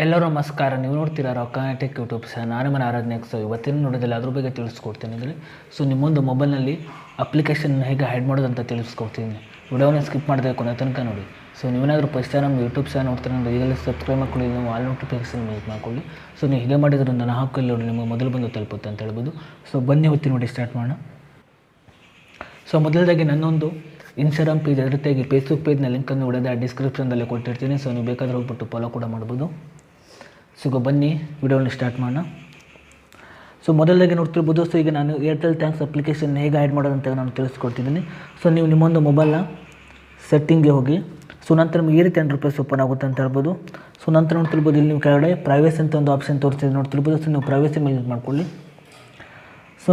ಎಲ್ಲರೂ ನಮಸ್ಕಾರ. ನೀವು ನೋಡ್ತೀರಾ ರಾಕಾನೆಟಿಕ್ ಯೂಟ್ಯೂಬ್ ಚಾನಲ್. ನಾನು ಮನೆ ಆರಾಧನೆ. ಸೊ ಇವತ್ತಿನ ನೋಡೋದಿಲ್ಲ ಅದ್ರ ಬಗ್ಗೆ ತಿಳಿಸ್ಕೊಡ್ತೀನಿ ಅಂದರೆ ನಿಮ್ಮೊಂದು ಮೊಬೈಲ್ನಲ್ಲಿ ಅಪ್ಲಿಕೇಶನ್ ಹೇಗೆ ಹೈಡ್ ಮಾಡೋದಂತ ತಿಳಿಸ್ಕೊಡ್ತೀನಿ. ವಿಡಿಯೋನ ಸ್ಕಿಪ್ ಮಾಡಿದೆ ಕೊನೆ ತನಕ ನೋಡಿ. ನೀವೇನಾದರೂ ಫಸ್ಟ್ ಟೈಮ್ ನಮ್ಮ ಯೂಟ್ಯೂಬ್ ಚಾನಲ್ ನೋಡ್ತಾರೆ ಅಂದರೆ ಈಗಲೇ ಸಬ್ಸ್ಕ್ರೈಬ್ ಮಾಡ್ಕೊಳ್ಳಿ, ನೀವು ಆಲ್ ನೋಟಿಫಿಕೇಷನ್ ಮಿಸ್ ಮಾಡ್ಕೊಳ್ಳಿ. ನೀವು ಹೀಗೆ ಮಾಡಿದ್ರಿಂದ ನಾನು ಹಾಕಲ್ಲಿ ನೋಡಿ ನಿಮಗೆ ಮೊದಲು ಬಂದು ತಲುಪುತ್ತೆ ಅಂತ ಹೇಳ್ಬೋದು. ಬನ್ನಿ ಇವತ್ತಿನ ನೋಡಿ ಸ್ಟಾರ್ಟ್ ಮಾಡೋಣ. ಮೊದಲದಾಗಿ ನನ್ನೊಂದು ಇನ್ಸ್ಟಾಗ್ರಾಮ್ ಪೇಜ್, ಅದ್ರ ಜೊತೆಗೆ ಫೇಸ್ಬುಕ್ ಪೇಜ್ನ ಲಿಂಕನ್ನು ನೋಡೋದು ಡಿಸ್ಕ್ರಿಪ್ಷನ್ದಲ್ಲೇ ಕೊಟ್ಟಿರ್ತೀನಿ. ನೀವು ಬೇಕಾದ್ರೆ ಹೋಗ್ಬಿಟ್ಟು ಫಾಲೋ ಕೂಡ ಮಾಡ್ಬೋದು. ಬನ್ನಿ ವಿಡಿಯೋನ ಸ್ಟಾರ್ಟ್ ಮಾಡೋಣ. ಮೊದಲಾಗಿ ನೋಡ್ತಿರ್ಬೋದು. ಈಗ ನಾನು ಏರ್ಟೆಲ್ ಥ್ಯಾಂಕ್ಸ್ ಅಪ್ಲಿಕೇಶನ್ ಹೇಗೆ ಆ್ಯಡ್ ಮಾಡೋದಂತ ನಾನು ತಿಳಿಸ್ಕೊಡ್ತಿದ್ದೀನಿ. ನೀವು ನಿಮ್ಮೊಂದು ಮೊಬೈಲ್ನ ಸೆಟ್ಟಿಂಗ್ಗೆ ಹೋಗಿ ನಂತರ ನಿಮಗೆ ಈ ರೀತಿ ಇಂಟರ್ಫೇಸ್ ಓಪನ್ ಆಗುತ್ತೆ ಅಂತ ಹೇಳ್ಬೋದು. ನಂತರ ನೋಡ್ತಿರ್ಬೋದು ಇಲ್ಲಿ ನೀವು ಕೆಳಗಡೆ ಪ್ರೈವೇಸಿ ಅಂತ ಒಂದು ಆಪ್ಷನ್ ತೋರಿಸ್ತಿದೆ ನೋಡ್ತಿರ್ಬೋದು. ನೀವು ಪ್ರೈವೇಸಿ ಮೇಲೆ ಯೂಸ್ ಮಾಡ್ಕೊಳ್ಳಿ.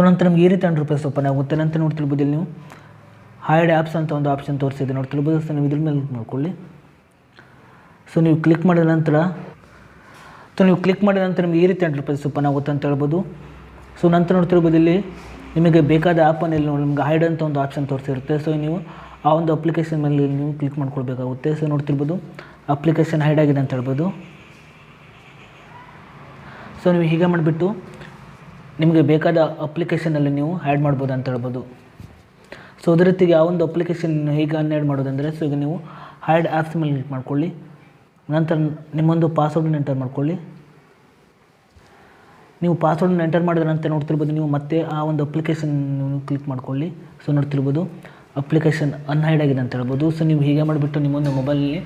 ನಂತರ ನಿಮಗೆ ಈ ರೀತಿ ಇಂಟರ್ಫೇಸ್ ಓಪನ್ ಆಗುತ್ತೆ. ನಂತರ ನೋಡ್ತಿರ್ಬೋದು ಇಲ್ಲಿ ನೀವು ಹೈಡ್ ಆ್ಯಪ್ಸ್ ಅಂತ ಒಂದು ಆಪ್ಷನ್ ತೋರಿಸಿದೆ ನೋಡ್ತಿರ್ಬೋದು. ನೀವು ಇದ್ರ ಮೇಲೆ ಮಾಡ್ಕೊಳ್ಳಿ. ನೀವು ಕ್ಲಿಕ್ ಮಾಡಿದ ನಂತರ ನಿಮಗೆ ಈ ರೀತಿ ಇಂಟರ್ಫೇಸ್ ಓಪನ್ ಆಗುತ್ತೆ ಅಂತ ಹೇಳ್ಬೋದು. ನಂತರ ನೋಡ್ತಿರ್ಬೋದು ಇಲ್ಲಿ ನಿಮಗೆ ಬೇಕಾದ ಆ್ಯಪನ್ನು ಇಲ್ಲಿ ನೋಡಿ ನಿಮ್ಗೆ ಹೈಡ್ ಅಂತ ಒಂದು ಆಪ್ಷನ್ ತೋರಿಸಿರುತ್ತೆ. ನೀವು ಆ ಒಂದು ಅಪ್ಲಿಕೇಶನ್ ಮೇಲೆ ನೀವು ಕ್ಲಿಕ್ ಮಾಡ್ಕೊಳ್ಬೇಕಾಗುತ್ತೆ. ನೋಡ್ತಿರ್ಬೋದು ಅಪ್ಲಿಕೇಶನ್ ಹೈಡ್ ಆಗಿದೆ ಅಂತ ಹೇಳ್ಬೋದು. ನೀವು ಹೀಗೆ ಮಾಡಿಬಿಟ್ಟು ನಿಮಗೆ ಬೇಕಾದ ಅಪ್ಲಿಕೇಶನಲ್ಲಿ ನೀವು ಆ್ಯಡ್ ಮಾಡ್ಬೋದು ಅಂತ ಹೇಳ್ಬೋದು. ಅದೇ ರೀತಿಗೆ ಆ ಒಂದು ಅಪ್ಲಿಕೇಶನ್ ಹೇಗೆ ಅನ್ಯಾಡ್ ಮಾಡೋದಂದರೆ ಈಗ ನೀವು ಹೈಡ್ ಆ್ಯಪ್ಸ್ ಮೇಲೆ ಕ್ಲಿಕ್ ಮಾಡ್ಕೊಳ್ಳಿ. ನಂತರ ನಿಮ್ಮೊಂದು ಪಾಸ್ವರ್ಡನ್ನ ಎಂಟರ್ ಮಾಡ್ಕೊಳ್ಳಿ. ನೀವು ಪಾಸ್ವರ್ಡನ್ನ ಎಂಟರ್ ಮಾಡಿದ ನಂತರ ನೋಡ್ತಿರ್ಬೋದು ನೀವು ಮತ್ತೆ ಆ ಒಂದು ಅಪ್ಲಿಕೇಶನ್ ಕ್ಲಿಕ್ ಮಾಡ್ಕೊಳ್ಳಿ. ನೋಡ್ತಿರ್ಬೋದು ಅಪ್ಲಿಕೇಶನ್ ಅನ್ಹೈಡ್ ಆಗಿದೆ ಅಂತ ಹೇಳ್ಬೋದು. ನೀವು ಹೀಗೆ ಮಾಡಿಬಿಟ್ಟು ನಿಮ್ಮೊಂದು ಮೊಬೈಲಲ್ಲಿ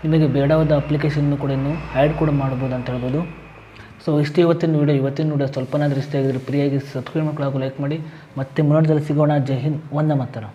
ನಿಮಗೆ ಬೇಡವಾದ ಅಪ್ಲಿಕೇಶನ್ನು ಕೂಡ ನೀವು ಆ್ಯಡ್ ಕೂಡ ಮಾಡ್ಬೋದು ಅಂತ ಹೇಳ್ಬೋದು. ಇಷ್ಟು ಇವತ್ತಿನ ವಿಡಿಯೋ ಸ್ವಲ್ಪನಾದರೂ ಇಷ್ಟ ಆಗಿದ್ರೆ ಫ್ರೀಯಾಗಿ ಸಬ್ಸ್ಕ್ರೈಬ್ ಮಾಡ್ಕೊಳ್ಳೋಕೆ ಲೈಕ್ ಮಾಡಿ. ಮತ್ತೆ ಮುಂದಿನ ಸಿಗೋಣ. ಜೈ ಹಿಂದ್, ವಂದೇ ಮಾತರಂ.